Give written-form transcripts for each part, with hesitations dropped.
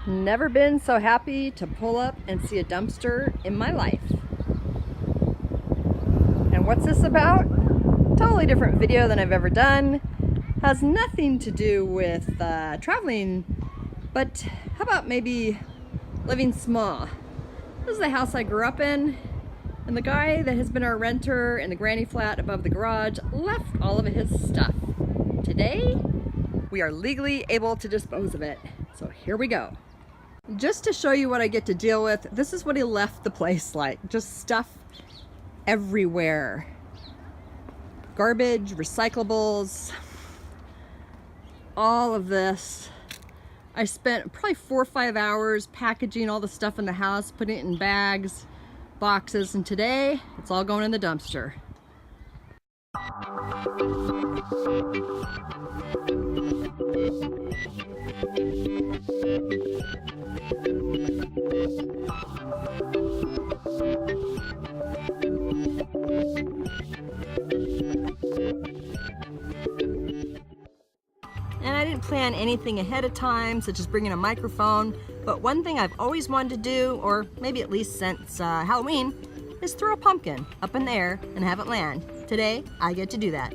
Never been so happy to pull up and see a dumpster in my life. And what's this about? Totally different video than I've ever done. Has nothing to do with traveling, but how about maybe living small? This is the house I grew up in, and the guy that has been our renter in the granny flat above the garage left all of his stuff. Today, we are legally able to dispose of it. So here we go. Just to show you what I get to deal with, this is what he left the place like. Just stuff everywhere. Garbage, recyclables, all of this. I spent probably 4 or 5 hours packaging all the stuff in the house, putting it in bags, boxes, and today it's all going in the dumpster. And I didn't plan anything ahead of time, such as bringing a microphone, but one thing I've always wanted to do, or maybe at least since Halloween, is throw a pumpkin up in the air and have it land. Today, I get to do that.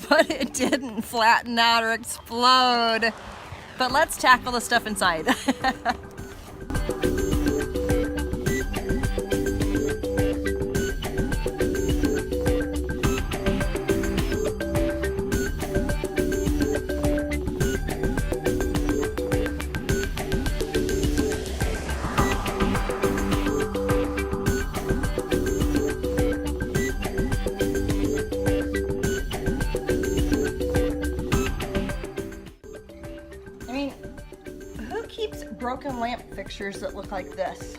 But it didn't flatten out or explode. But let's tackle the stuff inside. Who keeps broken lamp fixtures that look like this?